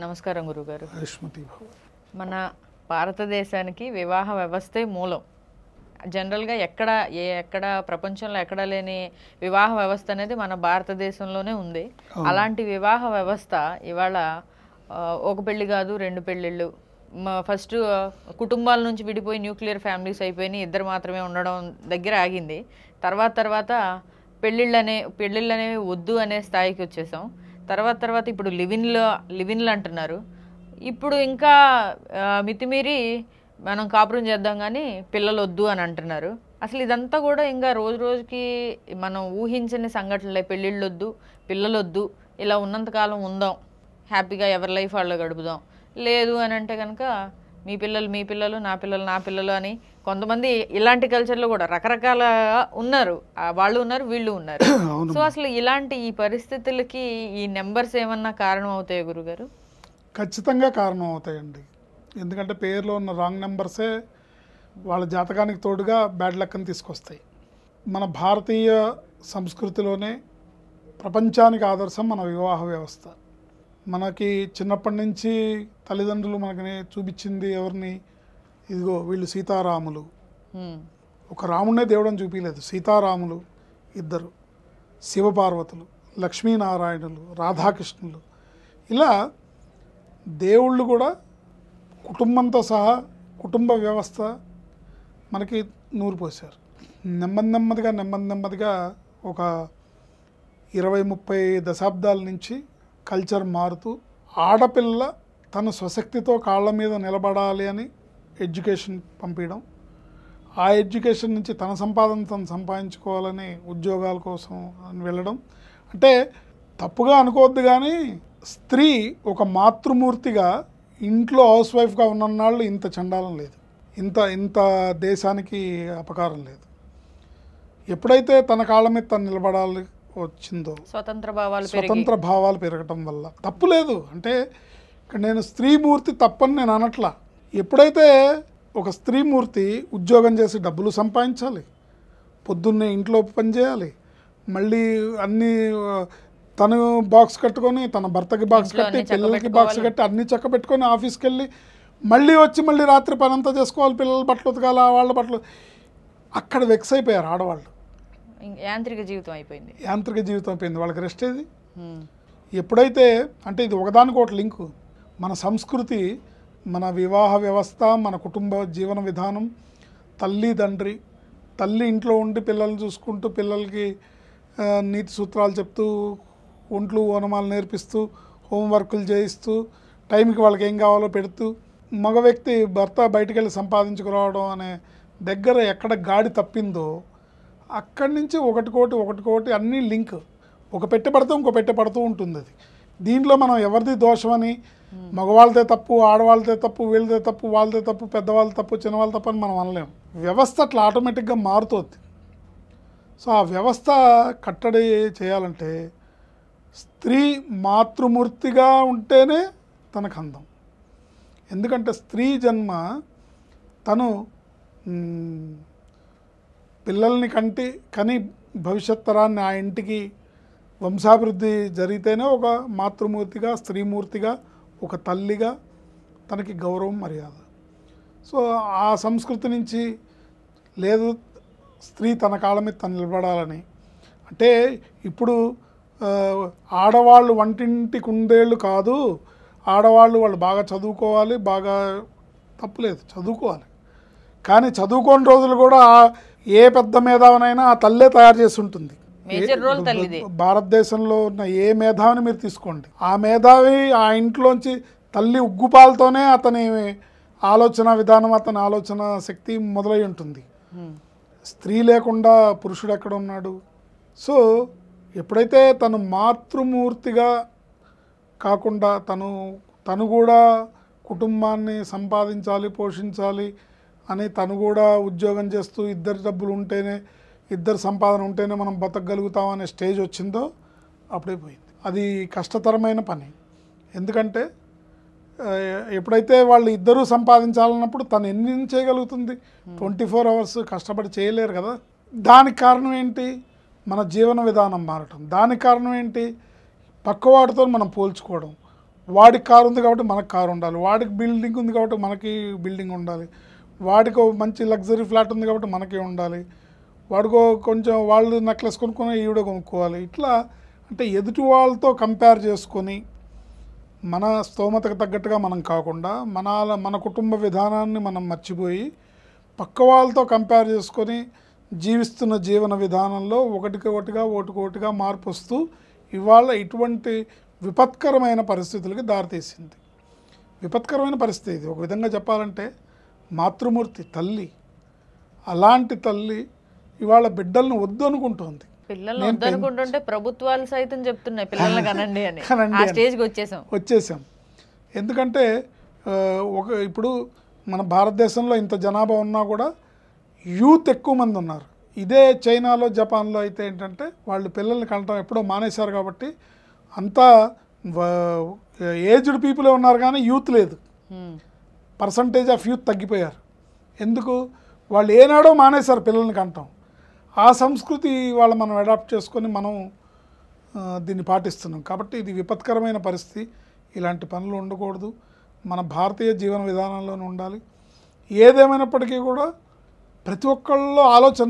నమస్కారం గురుగారు. మన భారతదేశానికి వివాహ వ్యవస్థే మూలం. జనరల్గా ఎక్కడ ప్రపంచంలో ఎక్కడ లేని వివాహ వ్యవస్థ అనేది మన భారతదేశంలోనే ఉంది. అలాంటి వివాహ వ్యవస్థ ఇవాళ ఒక పెళ్లి కాదు, 2 పెళ్ళిళ్ళు. ఫస్ట్ కుటుంబాల నుంచి విడిపోయి న్యూక్లియర్ ఫ్యామిలీస్ అయిపోయినాయి, ఇద్దరు మాత్రమే ఉండడం దగ్గర ఆగింది. తర్వాత పెళ్ళిళ్ళు అనేవి వద్దు అనే స్థాయికి వచ్చేసాం. తర్వాత ఇప్పుడు లివిన్లు అంటున్నారు. ఇప్పుడు ఇంకా మితిమీరి మనం కాపురం చేద్దాం కానీ పిల్లలు వద్దు అని అంటున్నారు. అసలు ఇదంతా కూడా ఇంకా రోజుకి మనం ఊహించని సంఘటనలే. పెళ్ళిళ్ళు వద్దు, పిల్లలు వద్దు, ఇలా ఉన్నంతకాలం ఉందాం, హ్యాపీగా ఎవరి లైఫ్ వాళ్ళు గడుపుదాం. లేదు అని అంటే కనుక మీ పిల్లలు నా పిల్లలు అని కొంతమంది ఇలాంటి కల్చర్లో కూడా రకరకాల ఉన్నారు. వాళ్ళు ఉన్నారు, వీళ్ళు ఉన్నారు. సో అసలు ఇలాంటి ఈ పరిస్థితులకి ఈ నెంబర్స్ ఏమన్నా కారణం అవుతాయి గురుగారు? ఖచ్చితంగా కారణం అవుతాయండి. ఎందుకంటే పేరులో ఉన్న రాంగ్ నెంబర్సే వాళ్ళ జాతకానికి తోడుగా బ్యాడ్ లక్ని తీసుకొస్తాయి. మన భారతీయ సంస్కృతిలోనే ప్రపంచానికి ఆదర్శం మన వివాహ వ్యవస్థ. మనకి చిన్నప్పటి నుంచి తల్లిదండ్రులు మనకి చూపించింది ఎవరిని, ఇదిగో వీళ్ళు సీతారాములు. ఒక రాముడే దేవుడని చూపించలేదు, సీతారాములు ఇద్దరు, శివపార్వతులు, లక్ష్మీనారాయణులు, రాధాకృష్ణులు, ఇలా దేవుళ్ళు కూడా కుటుంబంతో సహా కుటుంబ వ్యవస్థ మనకి నూరిపోసారు. నెమ్మదిగా ఒక 20-30 దశాబ్దాల నుంచి కల్చర్ మారుతూ ఆడపిల్ల తన స్వశక్తితో కాళ్ళ మీద నిలబడాలి అని ఎడ్యుకేషన్ పంపించడం, ఆ ఎడ్యుకేషన్ నుంచి తన సంపాదన తను సంపాదించుకోవాలని ఉద్యోగాల కోసం అని వెళ్ళడం. అంటే తప్పుగా అనుకోవద్దు కానీ స్త్రీ ఒక మాతృమూర్తిగా ఇంట్లో హౌస్ వైఫ్గా ఉన్నన్నాళ్ళు ఇంత చండాలం లేదు, ఇంత దేశానికి అపకారం లేదు. ఎప్పుడైతే తన కాళ్ళ మీద తను నిలబడాలి వచ్చిందో స్వతంత్ర భావాలు పెరగటం వల్ల తప్పు లేదు. అంటే ఇక్కడ నేను స్త్రీమూర్తి తప్పని నేను అనట్లా. ఎప్పుడైతే ఒక స్త్రీమూర్తి ఉద్యోగం చేసి డబ్బులు సంపాదించాలి, పొద్దున్నే ఇంట్లో పని చేయాలి, మళ్ళీ అన్నీ తను బాక్స్ కట్టుకొని తన భర్తకి బాక్స్ కట్టి పిల్లలకి బాక్స్ కట్టి అన్నీ చక్క పెట్టుకొని ఆఫీస్కి వెళ్ళి మళ్ళీ రాత్రి పని అంతా చేసుకోవాలి, పిల్లల బట్టలు ఉతకాలి, వాళ్ళ బట్టలు. అక్కడ వెక్స్ అయిపోయారు ఆడవాళ్ళు. యాంత్రిక జీవితం అయిపోయింది వాళ్ళకి రెస్ట్ ఏది? ఎప్పుడైతే అంటే ఇది ఒకదానికొకటి లింకు. మన సంస్కృతి, మన వివాహ వ్యవస్థ, మన కుటుంబ జీవన విధానం, తల్లి ఇంట్లో ఉండి పిల్లల్ని చూసుకుంటూ పిల్లలకి నీతి సూత్రాలు చెప్తూ ఒంట్లు ఓనమాలు నేర్పిస్తూ హోంవర్కులు చేయిస్తూ టైంకి వాళ్ళకి ఏం కావాలో పెడుతూ, మగ వ్యక్తి భర్త బయటికి వెళ్ళి సంపాదించుకురావడం అనే దగ్గర ఎక్కడ గాడి తప్పిందో అక్కడి నుంచి ఒకటికోటి అన్నీ లింక్. ఒక పెట్టె పడుతూ ఇంకో పెట్టె పడుతూ ఉంటుంది. అది దీంట్లో మనం ఎవరిది దోషమని, మగవాళ్ళదే తప్పు, ఆడవాళ్ళదే తప్పు, వీళ్ళదే తప్పు, వాళ్ళదే తప్పు, పెద్దవాళ్ళ తప్పు, చిన్నవాళ్ళ తప్పు అని మనం అనలేము. వ్యవస్థ అట్లా ఆటోమేటిక్గా మారుతుంది. సో ఆ వ్యవస్థ కట్టడి చేయాలంటే స్త్రీ మాతృమూర్తిగా ఉంటేనే తనకు అందం. ఎందుకంటే స్త్రీ జన్మ తను పిల్లల్ని కని భవిష్యత్ తరాన్ని ఆ ఇంటికి వంశాభివృద్ధి జరిగితేనే ఒక మాతృమూర్తిగా, స్త్రీమూర్తిగా, ఒక తల్లిగా తనకి గౌరవం, మర్యాద. సో ఆ సంస్కృతి నుంచి లేదు స్త్రీ తన కాళ్ళ మీద తను నిలబడాలని. అంటే ఇప్పుడు ఆడవాళ్ళు వంటింటి కుందేళ్ళు కాదు, ఆడవాళ్ళు వాళ్ళు బాగా చదువుకోవాలి, బాగా తప్పులేదు, చదువుకోవాలి. కానీ చదువుకోని రోజులు కూడా ఏ పెద్ద మేధావినైనా ఆ తల్లే తయారు చేసి ఉంటుంది. భారతదేశంలో ఉన్న ఏ మేధావిని మీరు తీసుకోండి, ఆ మేధావి ఆ ఇంట్లోంచి తల్లి ఉగ్గుపాలతోనే అతని ఆలోచన విధానం, అతని ఆలోచన శక్తి మొదలై ఉంటుంది. స్త్రీ లేకుండా పురుషుడు ఎక్కడ ఉన్నాడు? సో ఎప్పుడైతే తను మాతృమూర్తిగా కాకుండా తను కూడా కుటుంబాన్ని సంపాదించాలి, పోషించాలి అని తను కూడా ఉద్యోగం చేస్తూ ఇద్దరు డబ్బులు ఉంటేనే, ఇద్దరు సంపాదన ఉంటేనే మనం బతకగలుగుతామనే స్టేజ్ వచ్చిందో అప్పుడే పోయింది. అది కష్టతరమైన పని. ఎందుకంటే ఎప్పుడైతే వాళ్ళు ఇద్దరూ సంపాదించాలన్నప్పుడు తను ఎన్ని చేయగలుగుతుంది? 24 అవర్స్ కష్టపడి చేయలేరు కదా. దానికి కారణం ఏంటి? మన జీవన విధానం మారటం. దానికి కారణం ఏంటి? పక్కవాడితో మనం పోల్చుకోవడం. వాడికి కారు ఉంది కాబట్టి మనకు కారు ఉండాలి, వాడికి బిల్డింగ్ ఉంది కాబట్టి మనకి బిల్డింగ్ ఉండాలి, వాడికి మంచి లగ్జరీ ఫ్లాట్ ఉంది కాబట్టి మనకి ఉండాలి, వాడికో కొంచెం వాళ్ళు నెక్లెస్ కొనుక్కొని ఈవిడ కొనుక్కోవాలి. ఇట్లా అంటే ఎదుటి వాళ్ళతో కంపేర్ చేసుకొని మన స్తోమతకు తగ్గట్టుగా మనం కాకుండా మన కుటుంబ విధానాన్ని మనం మర్చిపోయి పక్క వాళ్ళతో కంపేర్ చేసుకొని జీవిస్తున్న జీవన విధానంలో ఒకటికొకటిగా మార్పు వస్తూ ఇవాళ ఇటువంటి విపత్కరమైన పరిస్థితులకి దారితీసింది. విపత్కరమైన పరిస్థితి ఇది. ఒక విధంగా చెప్పాలంటే మాతృమూర్తి తల్లి, అలాంటి తల్లి ఇవాళ బిడ్డలను వద్దు అనుకుంటోంది. పిల్లలు వద్దనుకుంటుంటే ప్రభుత్వాలు సైతం చెప్తున్నాయి పిల్లల్ని కనండి అని. ఆ స్టేజ్కి వచ్చేసాం. ఎందుకంటే ఇప్పుడు మన భారతదేశంలో ఇంత జనాభా ఉన్నా కూడా యూత్ ఎక్కువ మంది ఉన్నారు. ఇదే చైనాలో జపాన్లో అయితే ఏంటంటే వాళ్ళు పిల్లల్ని కనటం ఎప్పుడో మానేశారు కాబట్టి అంతా ఏజ్డ్ పీపులే ఉన్నారు కానీ యూత్ లేదు. పర్సంటేజ్ ఆఫ్ యూత్ తగ్గిపోయారు. ఎందుకు? వాళ్ళు ఏనాడో మానేశారు పిల్లల్ని కనటం. ఆ సంస్కృతి వాళ్ళు మనం అడాప్ట్ చేసుకొని మనం దీన్ని పాటిస్తున్నాం. కాబట్టి ఇది విపత్కరమైన పరిస్థితి. ఇలాంటి పనులు ఉండకూడదు. మన భారతీయ జీవన విధానంలోనే ఉండాలి. ఏదేమైనప్పటికీ కూడా ప్రతి ఒక్కళ్ళలో ఆలోచన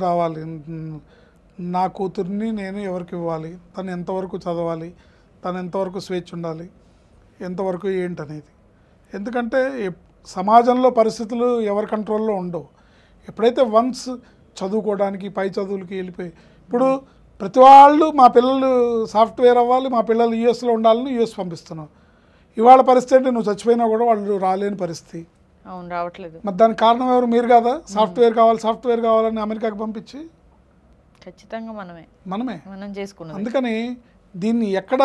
రావాలి. నా కూతుర్ని నేను ఎవరికి ఇవ్వాలి, తను ఎంతవరకు చదవాలి, తను ఎంతవరకు స్వేచ్ఛ ఉండాలి, ఎంతవరకు ఏంటనేది. ఎందుకంటే సమాజంలో పరిస్థితులు ఎవరి కంట్రోల్లో ఉండవు. ఎప్పుడైతే వన్స్ చదువుకోవడానికి పై చదువులకి వెళ్ళిపోయి ఇప్పుడు ప్రతి వాళ్ళు మా పిల్లలు సాఫ్ట్వేర్ అవ్వాలి, మా పిల్లలు యూఎస్లో ఉండాలని యూఎస్ పంపిస్తున్నావు. ఇవాళ పరిస్థితి అంటే నువ్వు చచ్చిపోయినా కూడా వాళ్ళు రాలేని పరిస్థితి. అవును, రావట్లేదు. మరి దానికి కారణం ఎవరు? మీరు కాదా? సాఫ్ట్వేర్ కావాలని అమెరికాకి పంపించి ఖచ్చితంగా మనం చేసుకున్నాం. అందుకని దీన్ని ఎక్కడ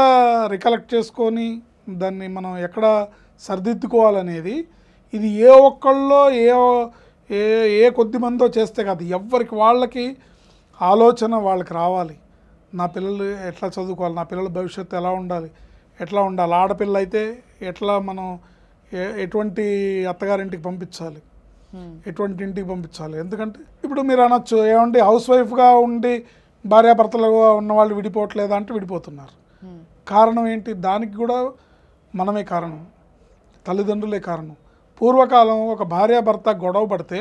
రికలెక్ట్ చేసుకొని దాన్ని మనం ఎక్కడ సరిదిద్దుకోవాలనేది ఇది ఏ ఒక్కళ్ళో ఏ కొద్ది మందో చేస్తే కాదు, ఎవరికి వాళ్ళకి ఆలోచన వాళ్ళకి రావాలి. నా పిల్లలు ఎట్లా చదువుకోవాలి, నా పిల్లల భవిష్యత్తు ఎలా ఉండాలి, ఆడపిల్ల అయితే ఎట్లా మనం ఎటువంటి అత్తగారింటికి పంపించాలి, ఎటువంటి ఇంటికి పంపించాలి. ఎందుకంటే ఇప్పుడు మీరు అనొచ్చు ఏమండి హౌస్ వైఫ్గా ఉండి భార్యాభర్తలుగా ఉన్నవాళ్ళు విడిపోవట్లేదా అంటే విడిపోతున్నారు. కారణం ఏంటి? దానికి కూడా మనమే కారణం, తల్లిదండ్రులే కారణం. పూర్వకాలం ఒక భార్యాభర్త గొడవ పడితే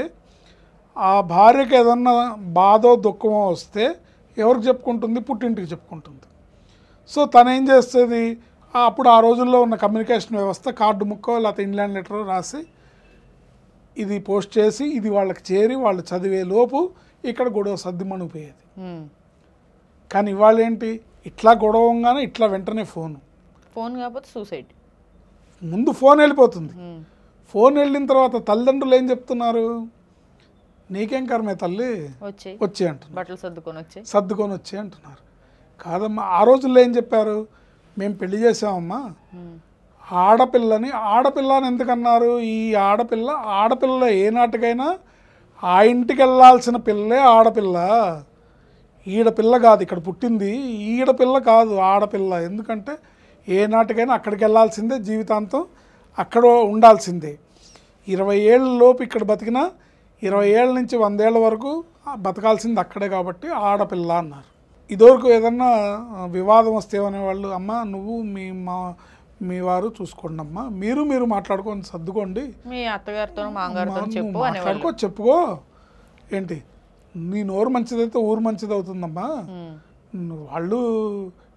ఆ భార్యకి ఏదన్నా బాధో దుఃఖమో వస్తే ఎవరికి చెప్పుకుంటుంది? పుట్టింటికి చెప్పుకుంటుంది. సో తను ఏం చేస్తుంది? అప్పుడు ఆ రోజుల్లో ఉన్న కమ్యూనికేషన్ వ్యవస్థ కార్డు ముక్కో లేకపోతే ఇంగ్లాండ్ లెటర్ రాసి ఇది పోస్ట్ చేసి ఇది వాళ్ళకి చేరి వాళ్ళు చదివే లోపు ఇక్కడ గొడవ సర్దిమణిపోయేది. కానీ ఇవాళ ఏంటి? ఇట్లా గొడవంగానే ఇట్లా వెంటనే ఫోన్ కాకపోతే సూసైడ్. ముందు ఫోన్ వెళ్ళిపోతుంది. ఫోన్ వెళ్ళిన తర్వాత తల్లిదండ్రులు ఏం చెప్తున్నారు? నీకేం కర్మే తల్లి, వచ్చి అంటున్నారు, బట్టలు సర్దుకొని వచ్చి అంటున్నారు. కాదమ్మా, ఆ రోజుల్లో ఏం చెప్పారు? మేము పెళ్లి చేసామమ్మా, ఆడపిల్లని ఎందుకన్నారు? ఈ ఆడపిల్ల ఏనాటికైనా ఆ ఇంటికి వెళ్ళాల్సిన పిల్లే ఆడపిల్ల, ఈడపిల్ల కాదు, ఇక్కడ పుట్టింది ఈడపిల్ల కాదు ఆడపిల్ల. ఎందుకంటే ఏనాటికైనా అక్కడికి వెళ్ళాల్సిందే, జీవితాంతం అక్కడ ఉండాల్సిందే. 20 ఏళ్ళ లోపు ఇక్కడ బతికినా 20 ఏళ్ళ నుంచి 100 ఏళ్ళ వరకు బతకాల్సింది అక్కడే కాబట్టి ఆడపిల్ల అన్నారు. ఇదివరకు ఏదన్నా వివాదం వస్తే అనేవాళ్ళు, అమ్మ నువ్వు మీ వారు చూసుకోండి అమ్మా, మీరు మాట్లాడుకొని సర్దుకోండి, మీ అత్తగారితో మాట్లాడుకో, చెప్పుకో. ఏంటి నీ నోరు మంచిదైతే ఊరు మంచిది అవుతుందమ్మా, వాళ్ళు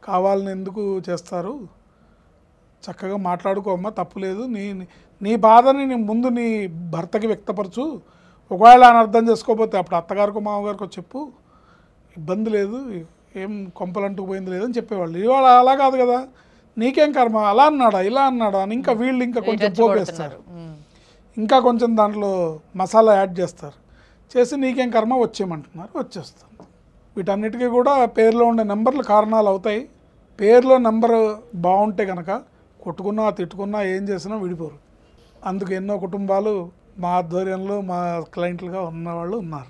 కావాలని ఎందుకు చేస్తారు, చక్కగా మాట్లాడుకోమ్మా, తప్పులేదు. నీ బాధని ముందు నీ భర్తకి వ్యక్తపరచు, ఒకవేళ ఆయన అర్థం చేసుకోకపోతే అప్పుడు అత్తగారికో మామగారికో చెప్పు, ఇబ్బంది లేదు, ఏం కొంపలంటూ పోయింది లేదని చెప్పేవాళ్ళు. ఇవాళ అలా కాదు కదా, నీకేం కర్మ, అలా అన్నాడా ఇలా అన్నాడా అని ఇంకా వీళ్ళు ఇంకా కొంచెం పోగేస్తారు, ఇంకా కొంచెం దాంట్లో మసాలా యాడ్ చేస్తారు, చేసి నీకేం కర్మ వచ్చేయమంటున్నారు, వచ్చేస్తుంది. వీటన్నిటికీ కూడా పేరులో ఉండే నెంబర్లు కారణాలు అవుతాయి. పేరులో నెంబర్ బాగుంటే కనుక కొట్టుకున్నా తిట్టుకున్నా ఏం చేసినా విడిపోరు. అందుకు ఎన్నో కుటుంబాలు మా ఆధ్వర్యంలో మా క్లయింట్లుగా ఉన్నవాళ్ళు ఉన్నారు.